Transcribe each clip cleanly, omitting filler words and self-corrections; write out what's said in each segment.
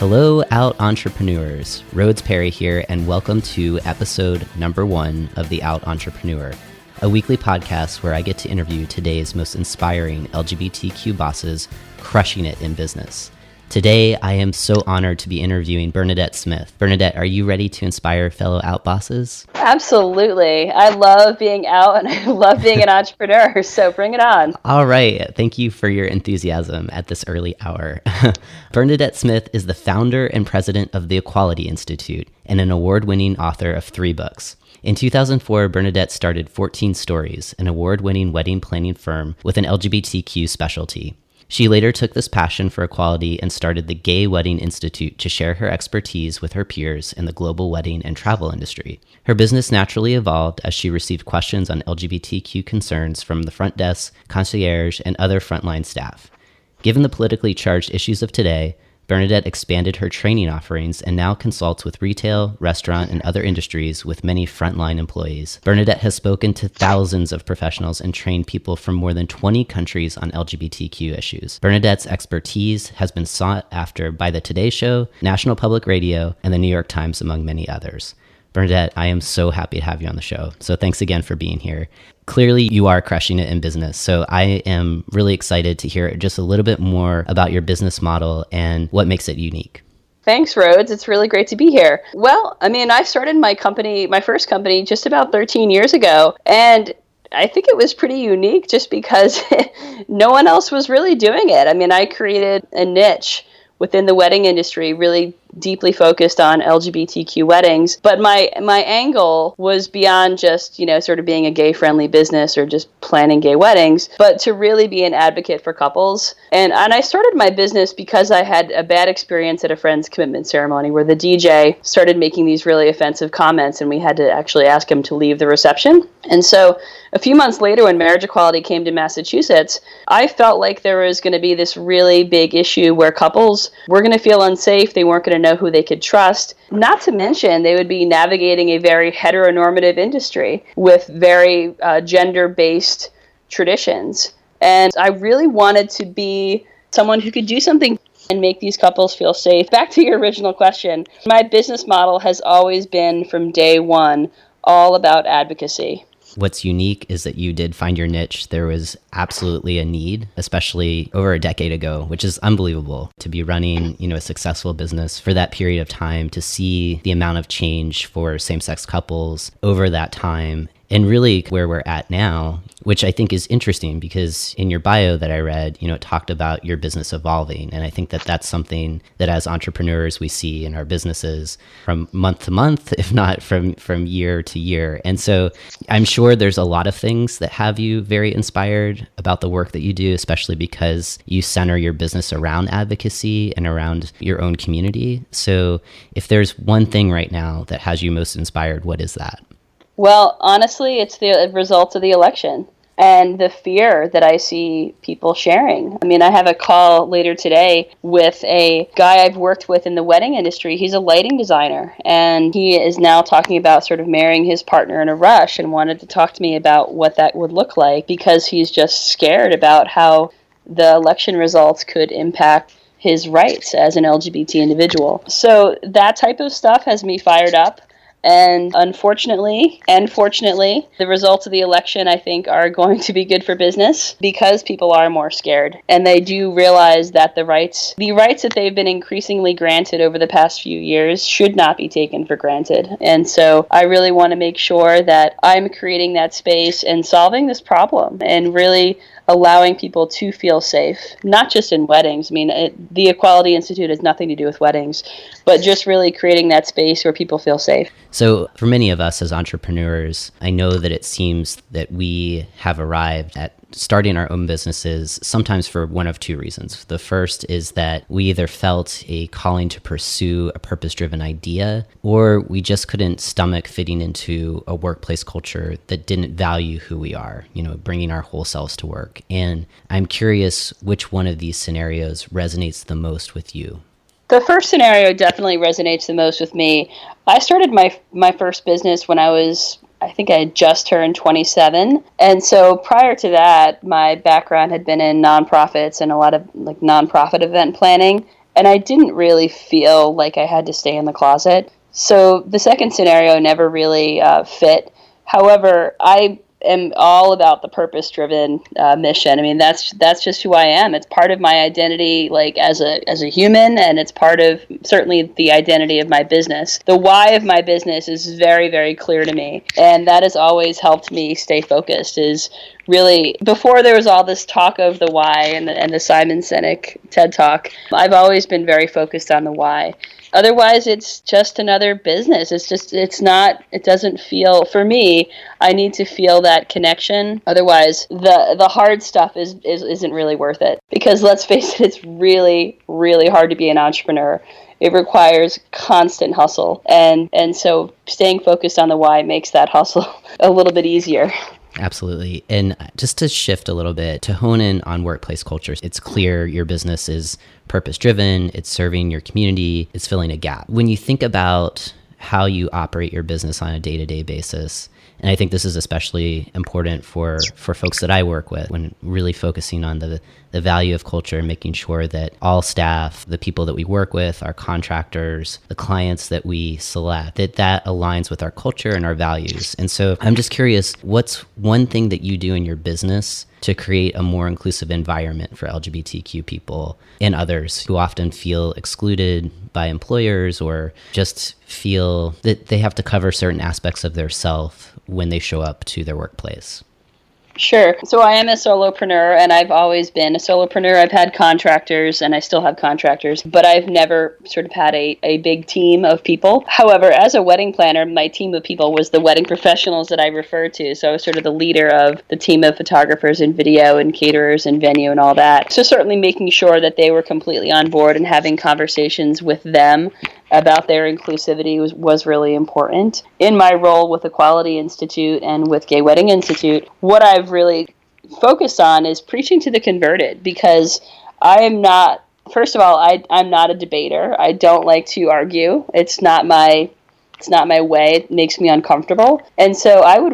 Hello, Out Entrepreneurs. Rhodes Perry here, and welcome to episode number 1 of The Out Entrepreneur, a weekly podcast where I get to interview today's most inspiring LGBTQ bosses crushing it in business. Today, I am so honored to be interviewing Bernadette Smith. Bernadette, are you ready to inspire fellow out bosses? Absolutely. I love being out and I love being an entrepreneur, so bring it on. All right. Thank you for your enthusiasm at this early hour. Bernadette Smith is the founder and president of the Equality Institute and an award-winning author of 3 books. In 2004, Bernadette started 14 Stories, an award-winning wedding planning firm with an LGBTQ specialty. She later took this passion for equality and started the Gay Wedding Institute to share her expertise with her peers in the global wedding and travel industry. Her business naturally evolved as she received questions on LGBTQ concerns from the front desk, concierge, and other frontline staff. Given the politically charged issues of today, Bernadette expanded her training offerings and now consults with retail, restaurant, and other industries with many frontline employees. Bernadette has spoken to thousands of professionals and trained people from more than 20 countries on LGBTQ issues. Bernadette's expertise has been sought after by the Today Show, National Public Radio, and the New York Times, among many others. Bernadette, I am so happy to have you on the show. So thanks again for being here. Clearly, you are crushing it in business. So I am really excited to hear just a little bit more about your business model and what makes it unique. Thanks, Rhodes. It's really great to be here. Well, I started my first company just about 13 years ago. And I think it was pretty unique just because no one else was really doing it. I created a niche within the wedding industry, really deeply focused on LGBTQ weddings. But my angle was beyond just, sort of being a gay-friendly business or just planning gay weddings, but to really be an advocate for couples. And I started my business because I had a bad experience at a friend's commitment ceremony where the DJ started making these really offensive comments and we had to actually ask him to leave the reception. And so a few months later, when marriage equality came to Massachusetts, I felt like there was going to be this really big issue where couples were going to feel unsafe. They weren't going to know who they could trust. Not to mention, they would be navigating a very heteronormative industry with very gender-based traditions. And I really wanted to be someone who could do something and make these couples feel safe. Back to your original question, my business model has always been, from day one, all about advocacy. What's unique is that you did find your niche. There was absolutely a need, especially over a decade ago, which is unbelievable to be running, a successful business for that period of time, to see the amount of change for same-sex couples over that time. And really where we're at now, which I think is interesting because in your bio that I read, it talked about your business evolving. And I think that that's something that as entrepreneurs we see in our businesses from month to month, if not from year to year. And so I'm sure there's a lot of things that have you very inspired about the work that you do, especially because you center your business around advocacy and around your own community. So if there's one thing right now that has you most inspired, what is that? Well, honestly, it's the results of the election and the fear that I see people sharing. I have a call later today with a guy I've worked with in the wedding industry. He's a lighting designer, and he is now talking about sort of marrying his partner in a rush and wanted to talk to me about what that would look like because he's just scared about how the election results could impact his rights as an LGBT individual. So that type of stuff has me fired up. And unfortunately and fortunately, the results of the election, I think, are going to be good for business because people are more scared. And they do realize that the rights that they've been increasingly granted over the past few years should not be taken for granted. And so I really want to make sure that I'm creating that space and solving this problem and really allowing people to feel safe, not just in weddings. The Equality Institute has nothing to do with weddings, but just really creating that space where people feel safe. So for many of us as entrepreneurs, I know that it seems that we have arrived at starting our own businesses sometimes for one of 2 reasons. The first is that we either felt a calling to pursue a purpose-driven idea, or we just couldn't stomach fitting into a workplace culture that didn't value who we are, bringing our whole selves to work. And I'm curious which one of these scenarios resonates the most with you. The first scenario definitely resonates the most with me. I started my first business when I think I had just turned 27. And so prior to that, my background had been in nonprofits and a lot of nonprofit event planning. and I didn't really feel like I had to stay in the closet. So the second scenario never really fit. However, I am all about the purpose-driven mission. I mean, that's just who I am. It's part of my identity, like as a human, and it's part of certainly the identity of my business. The why of my business is very, very clear to me, and that has always helped me stay focused. Is really, before there was all this talk of the why and the Simon Sinek TED Talk, I've always been very focused on the why. Otherwise, it's just another business. It doesn't feel, for me, I need to feel that connection. Otherwise, the hard stuff isn't really worth it. Because let's face it, it's really, really hard to be an entrepreneur. It requires constant hustle. And so staying focused on the why makes that hustle a little bit easier. Absolutely. And just to shift a little bit, to hone in on workplace culture, it's clear your business is purpose-driven, it's serving your community, it's filling a gap. When you think about how you operate your business on a day-to-day basis, and I think this is especially important for folks that I work with, when really focusing on the value of culture and making sure that all staff, the people that we work with, our contractors, the clients that we select, that aligns with our culture and our values. And so I'm just curious, what's one thing that you do in your business to create a more inclusive environment for LGBTQ people and others who often feel excluded by employers or just feel that they have to cover certain aspects of their self when they show up to their workplace? Sure. So I am a solopreneur, and I've always been a solopreneur. I've had contractors, and I still have contractors, but I've never sort of had a big team of people. However, as a wedding planner, my team of people was the wedding professionals that I referred to. So I was sort of the leader of the team of photographers and video and caterers and venue and all that. So certainly making sure that they were completely on board and having conversations with them about their inclusivity was really important. In my role with Equality Institute and with Gay Wedding Institute, what I've really focused on is preaching to the converted, because I am not, first of all, I'm not a debater. I don't like to argue. It's not my way. It makes me uncomfortable. And so I would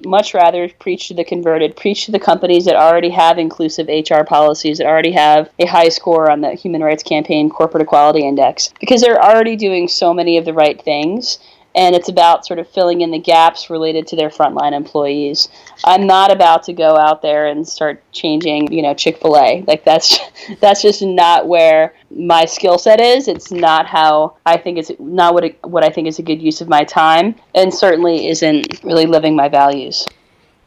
much rather preach to the converted, preach to the companies that already have inclusive HR policies, that already have a high score on the Human Rights Campaign Corporate Equality Index, because they're already doing so many of the right things. And it's about sort of filling in the gaps related to their frontline employees. I'm not about to go out there and start changing, Chick-fil-A. Like that's just not where my skill set is. It's not how I think it's not what I think is a good use of my time, and certainly isn't really living my values.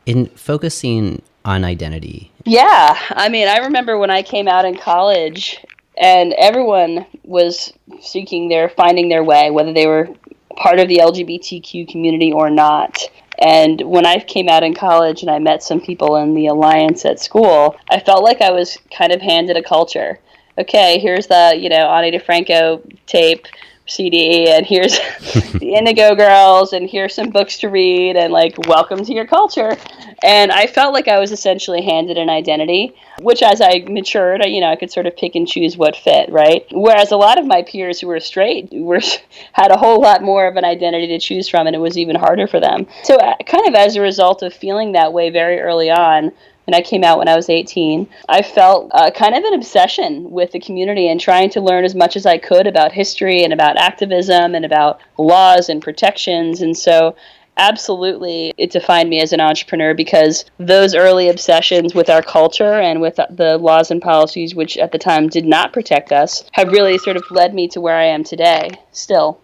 In focusing on identity. Yeah, I mean, I remember when I came out in college, and everyone was finding their way, whether they were part of the LGBTQ community or not. And when I came out in college and I met some people in the Alliance at school, I felt like I was kind of handed a culture. Okay, here's the, Ani DeFranco tape, CD, and here's the Indigo Girls, and here's some books to read, and welcome to your culture. And I felt like I was essentially handed an identity, which as I matured, I could sort of pick and choose what fit, right? Whereas a lot of my peers who were straight had a whole lot more of an identity to choose from, and it was even harder for them. So kind of as a result of feeling that way very early on, and I came out when I was 18, I felt kind of an obsession with the community and trying to learn as much as I could about history and about activism and about laws and protections. And so absolutely it defined me as an entrepreneur, because those early obsessions with our culture and with the laws and policies, which at the time did not protect us, have really sort of led me to where I am today, still.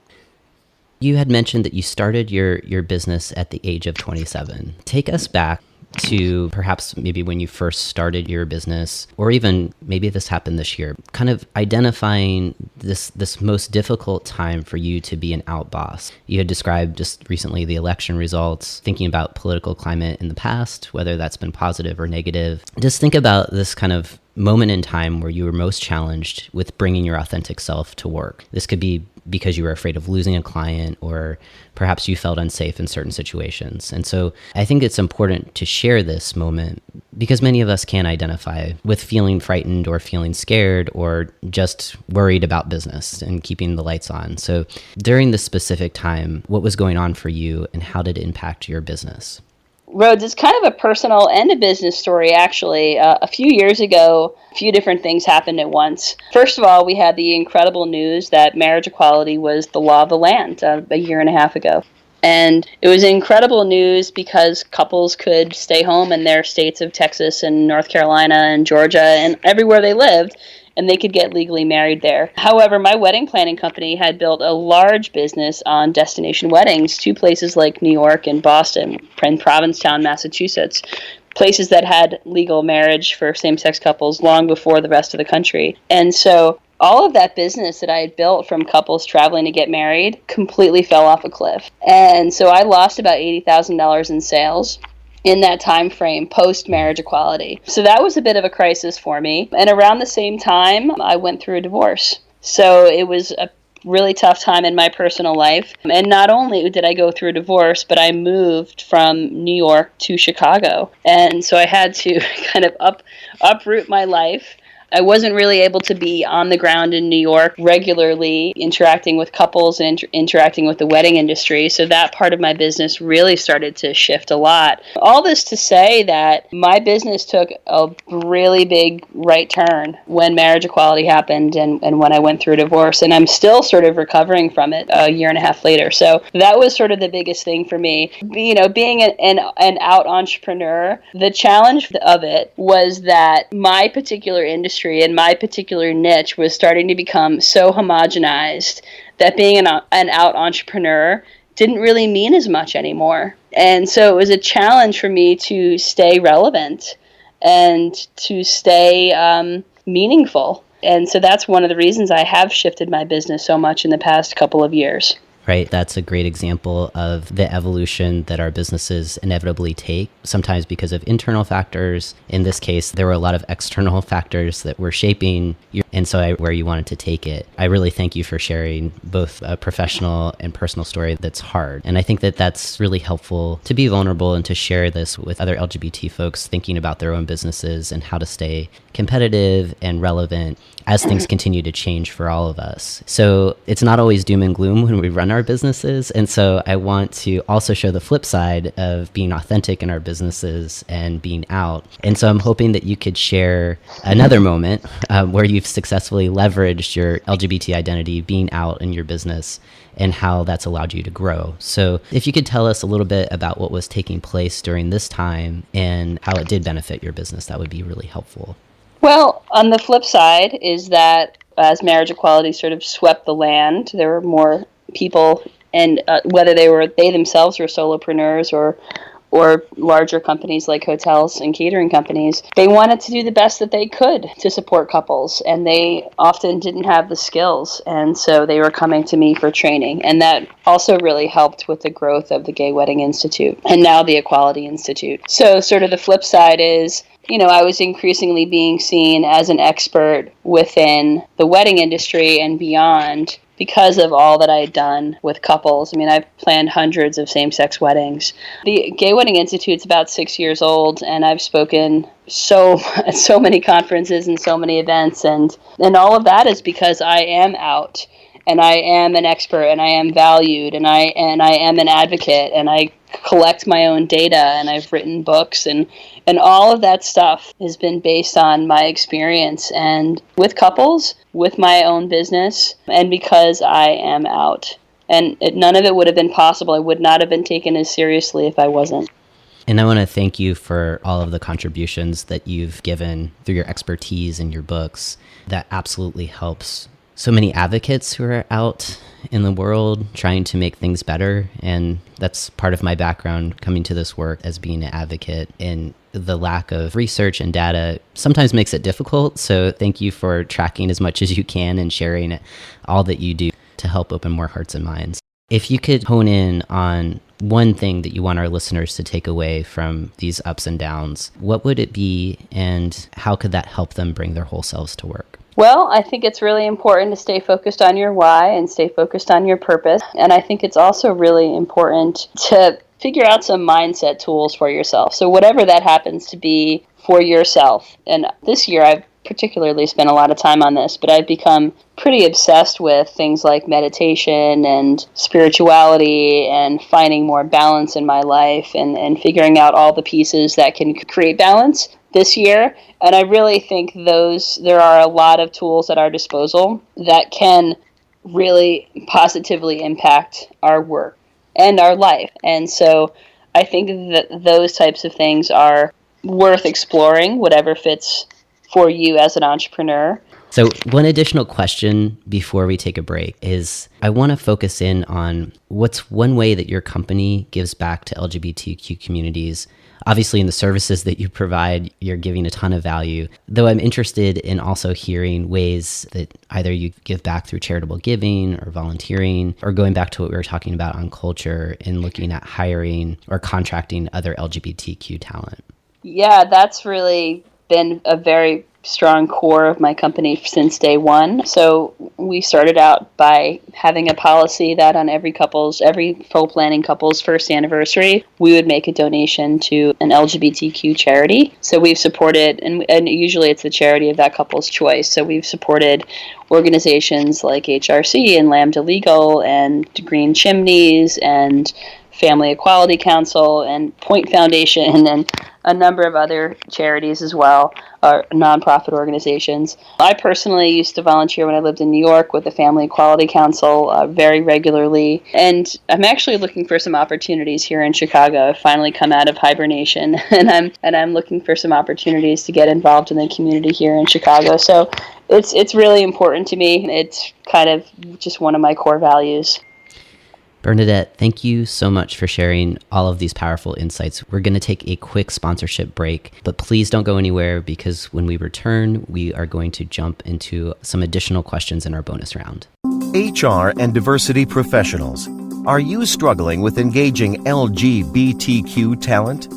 You had mentioned that you started your business at the age of 27. Take us back to perhaps maybe when you first started your business, or even maybe this happened this year, kind of identifying this most difficult time for you to be an out boss. You had described just recently the election results, thinking about political climate in the past, whether that's been positive or negative. Just think about this kind of moment in time where you were most challenged with bringing your authentic self to work. This could be because you were afraid of losing a client, or perhaps you felt unsafe in certain situations. And so I think it's important to share this moment, because many of us can identify with feeling frightened or feeling scared or just worried about business and keeping the lights on. So during this specific time, what was going on for you and how did it impact your business? Rhodes, it's kind of a personal and a business story, actually. A few years ago, a few different things happened at once. First of all, we had the incredible news that marriage equality was the law of the land a year and a half ago. And it was incredible news because couples could stay home in their states of Texas and North Carolina and Georgia and everywhere they lived, and they could get legally married there. However, my wedding planning company had built a large business on destination weddings to places like New York and Boston and Provincetown, Massachusetts, places that had legal marriage for same-sex couples long before the rest of the country. And so all of that business that I had built from couples traveling to get married completely fell off a cliff. And so I lost about $80,000 in sales in that time frame post-marriage equality. So that was a bit of a crisis for me. And around the same time, I went through a divorce. So it was a really tough time in my personal life. And not only did I go through a divorce, but I moved from New York to Chicago. And so I had to kind of uproot my life. I wasn't really able to be on the ground in New York regularly interacting with couples and interacting with the wedding industry. So that part of my business really started to shift a lot. All this to say that my business took a really big right turn when marriage equality happened and when I went through a divorce. And I'm still sort of recovering from it a year and a half later. So that was sort of the biggest thing for me. You know, being an out entrepreneur, the challenge of it was that my particular industry and my particular niche was starting to become so homogenized that being an out entrepreneur didn't really mean as much anymore. And so it was a challenge for me to stay relevant and to stay meaningful. And so that's one of the reasons I have shifted my business so much in the past couple of years. Right. That's a great example of the evolution that our businesses inevitably take, sometimes because of internal factors. In this case, there were a lot of external factors that were shaping where you wanted to take it. I really thank you for sharing both a professional and personal story that's hard. And I think that that's really helpful to be vulnerable and to share this with other LGBT folks thinking about their own businesses and how to stay competitive and relevant as things continue to change for all of us. So it's not always doom and gloom when we run our businesses. And so I want to also show the flip side of being authentic in our businesses and being out. And so I'm hoping that you could share another moment where you've successfully leveraged your LGBT identity being out in your business and how that's allowed you to grow. So if you could tell us a little bit about what was taking place during this time and how it did benefit your business, that would be really helpful. Well, on the flip side is that as marriage equality sort of swept the land, there were more people, and whether they themselves were solopreneurs or larger companies like hotels and catering companies, they wanted to do the best that they could to support couples, and they often didn't have the skills, and so they were coming to me for training. And that also really helped with the growth of the Gay Wedding Institute and now the Equality Institute. So sort of the flip side is, you know, I was increasingly being seen as an expert within the wedding industry and beyond because of all that I had done with couples. I mean, I've planned hundreds of same-sex weddings. The Gay Wedding Institute's about 6 years old, and I've spoken so many conferences and so many events, and all of that is because I am out, and I am an expert, and I am valued, and I am an advocate, and I collect my own data, and I've written books, and all of that stuff has been based on my experience and with couples, with my own business, and because I am out. And none of it would have been possible. I would not have been taken as seriously if I wasn't. And I want to thank you for all of the contributions that you've given through your expertise and your books. That absolutely helps so many advocates who are out in the world trying to make things better. And that's part of my background coming to this work as being an advocate. And the lack of research and data sometimes makes it difficult. So thank you for tracking as much as you can and sharing all that you do to help open more hearts and minds. If you could hone in on one thing that you want our listeners to take away from these ups and downs, what would it be, and how could that help them bring their whole selves to work? Well, I think it's really important to stay focused on your why and stay focused on your purpose. And I think it's also really important to figure out some mindset tools for yourself. So whatever that happens to be for yourself. And this year I've particularly spent a lot of time on this, but I've become pretty obsessed with things like meditation and spirituality and finding more balance in my life and figuring out all the pieces that can create balance this year. And I really think there are a lot of tools at our disposal that can really positively impact our work and our life. And so I think that those types of things are worth exploring, whatever fits for you as an entrepreneur. So one additional question before we take a break is I want to focus in on what's one way that your company gives back to LGBTQ communities. Obviously, in the services that you provide, you're giving a ton of value, though I'm interested in also hearing ways that either you give back through charitable giving or volunteering, or going back to what we were talking about on culture and looking at hiring or contracting other LGBTQ talent. Yeah, that's really been a very strong core of my company since day one. So we started out by having a policy that on every full planning couple's first anniversary, we would make a donation to an LGBTQ charity. So we've supported, and usually it's the charity of that couple's choice. So we've supported organizations like HRC and Lambda Legal and Green Chimneys and Family Equality Council and Point Foundation and a number of other charities as well, or nonprofit organizations. I personally used to volunteer when I lived in New York with the Family Equality Council very regularly, and I'm actually looking for some opportunities here in Chicago. I've finally come out of hibernation, and I'm looking for some opportunities to get involved in the community here in Chicago. So it's really important to me. It's kind of just one of my core values. Bernadette, thank you so much for sharing all of these powerful insights. We're going to take a quick sponsorship break, but please don't go anywhere because when we return, we are going to jump into some additional questions in our bonus round. HR and diversity professionals, are you struggling with engaging LGBTQ talent?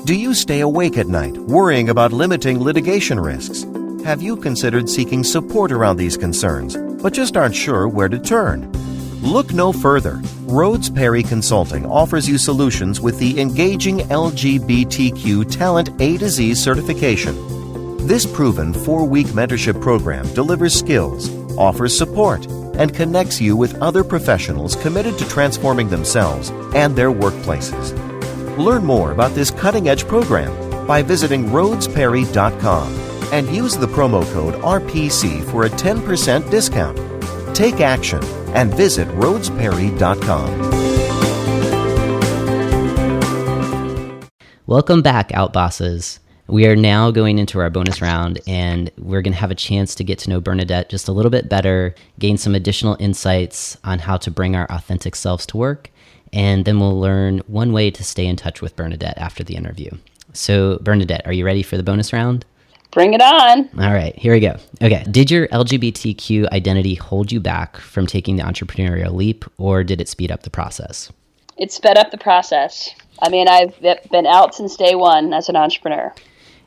Do you stay awake at night worrying about limiting litigation risks? Have you considered seeking support around these concerns, but just aren't sure where to turn? Look no further. Rhodes Perry Consulting offers you solutions with the Engaging LGBTQ Talent A to Z certification. This proven 4-week mentorship program delivers skills, offers support, and connects you with other professionals committed to transforming themselves and their workplaces. Learn more about this cutting-edge program by visiting rhodesperry.com and use the promo code RPC for a 10% discount. Take action and visit rhodesperry.com. Welcome back, Outbosses. We are now going into our bonus round, and we're going to have a chance to get to know Bernadette just a little bit better, gain some additional insights on how to bring our authentic selves to work, and then we'll learn one way to stay in touch with Bernadette after the interview. So, Bernadette, are you ready for the bonus round? Bring it on. All right, here we go. Okay, did your LGBTQ identity hold you back from taking the entrepreneurial leap, or did it speed up the process? It sped up the process. I mean, I've been out since day one as an entrepreneur.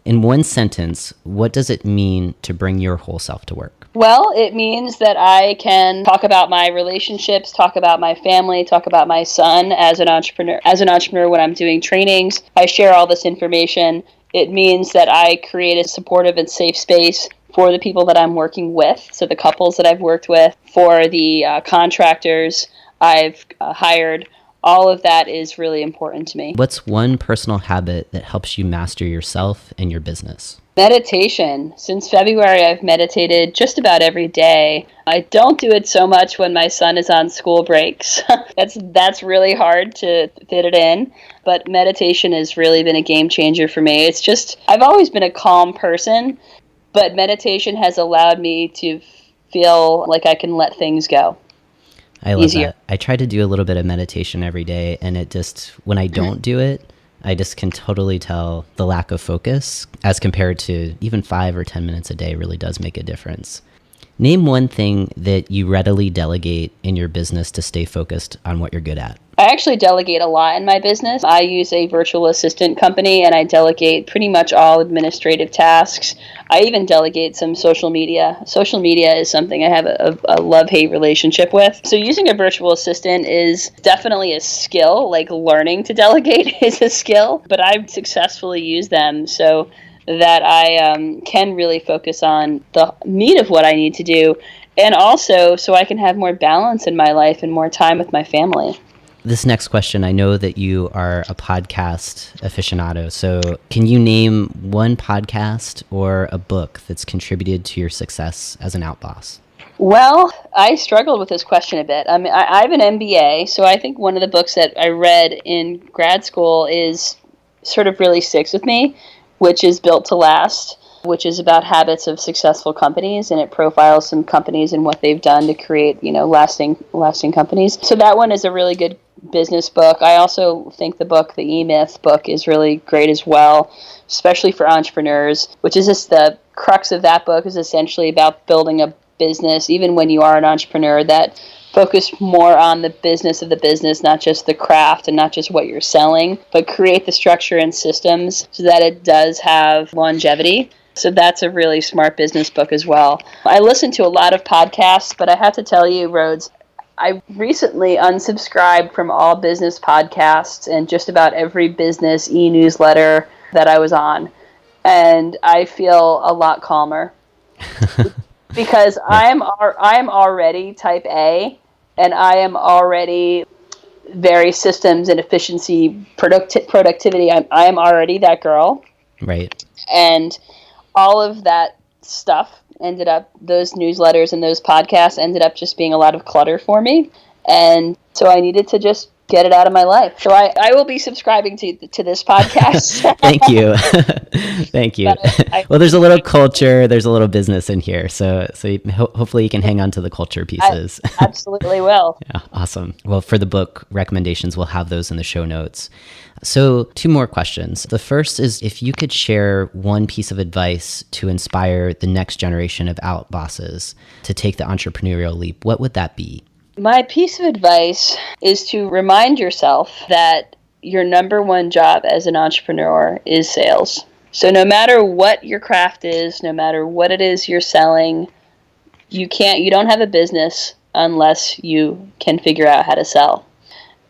In one sentence, what does it mean to bring your whole self to work? Well, it means that I can talk about my relationships, talk about my family, talk about my son as an entrepreneur. As an entrepreneur, when I'm doing trainings, I share all this information. It means that I create a supportive and safe space for the people that I'm working with, so the couples that I've worked with, for the contractors I've hired. All of that is really important to me. What's one personal habit that helps you master yourself and your business? Meditation. Since February, I've meditated just about every day. I don't do it so much when my son is on school breaks. That's really hard to fit it in. But meditation has really been a game changer for me. It's just, I've always been a calm person, but meditation has allowed me to feel like I can let things go. I love easier. that. I try to do a little bit of meditation every day, and it just, when I don't do it, I just can totally tell the lack of focus as compared to even 5 or 10 minutes a day really does make a difference. Name one thing that you readily delegate in your business to stay focused on what you're good at. I actually delegate a lot in my business. I use a virtual assistant company, and I delegate pretty much all administrative tasks. I even delegate some social media. Social media is something I have a love-hate relationship with. So using a virtual assistant is definitely a skill. Like learning to delegate is a skill, but I've successfully used them. So that I can really focus on the meat of what I need to do, and also so I can have more balance in my life and more time with my family. This next question, I know that you are a podcast aficionado, so can you name one podcast or a book that's contributed to your success as an outboss? Well, I struggled with this question a bit. I mean, I have an MBA, so I think one of the books that I read in grad school is sort of really sticks with me, which is Built to Last, which is about habits of successful companies, and it profiles some companies and what they've done to create, lasting companies. So that one is a really good business book. I also think the book, the E-Myth book, is really great as well, especially for entrepreneurs, which is just the crux of that book is essentially about building a business, even when you are an entrepreneur, that focus more on the business of the business, not just the craft and not just what you're selling, but create the structure and systems so that it does have longevity. So that's a really smart business book as well. I listen to a lot of podcasts, but I have to tell you, Rhodes, I recently unsubscribed from all business podcasts and just about every business e-newsletter that I was on. And I feel a lot calmer. Because I am already type A, and I am already very systems and efficiency, productivity. I am already that girl. Right. And all of that stuff those newsletters and those podcasts ended up just being a lot of clutter for me. And so I needed to just get it out of my life. So I will be subscribing to this podcast. Thank you. Thank you. Well, there's a little culture, there's a little business in here. So hopefully you can hang on to the culture pieces. I absolutely will. Yeah, awesome. Well, for the book recommendations, we'll have those in the show notes. So 2 more questions. The first is if you could share one piece of advice to inspire the next generation of outbosses to take the entrepreneurial leap, what would that be? My piece of advice is to remind yourself that your number one job as an entrepreneur is sales. So no matter what your craft is, no matter what it is you're selling, you don't have a business unless you can figure out how to sell.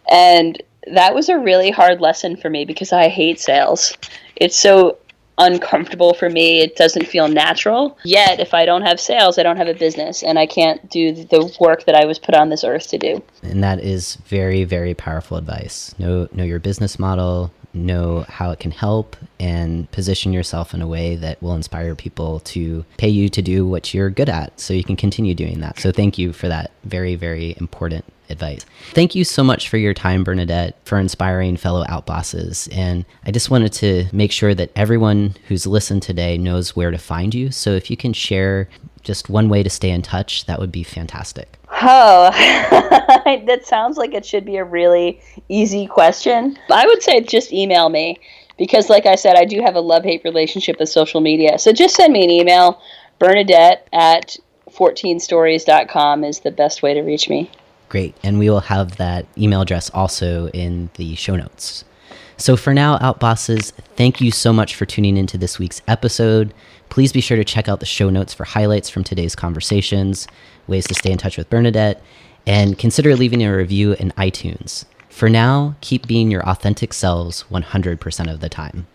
And that was a really hard lesson for me because I hate sales. It's so uncomfortable for me. It doesn't feel natural. Yet, if I don't have sales, I don't have a business, and I can't do the work that I was put on this earth to do. And that is very, very powerful advice. Know your business model, know how it can help, and position yourself in a way that will inspire people to pay you to do what you're good at so you can continue doing that. So thank you for that very, very important advice. Thank you so much for your time, Bernadette, for inspiring fellow outbosses. And I just wanted to make sure that everyone who's listened today knows where to find you. So if you can share just one way to stay in touch, that would be fantastic. Oh, that sounds like it should be a really easy question. I would say just email me because, like I said, I do have a love-hate relationship with social media. So just send me an email. Bernadette@14stories.com is the best way to reach me. Great. And we will have that email address also in the show notes. So for now, Outbosses, thank you so much for tuning into this week's episode. Please be sure to check out the show notes for highlights from today's conversations, ways to stay in touch with Bernadette, and consider leaving a review in iTunes. For now, keep being your authentic selves 100% of the time.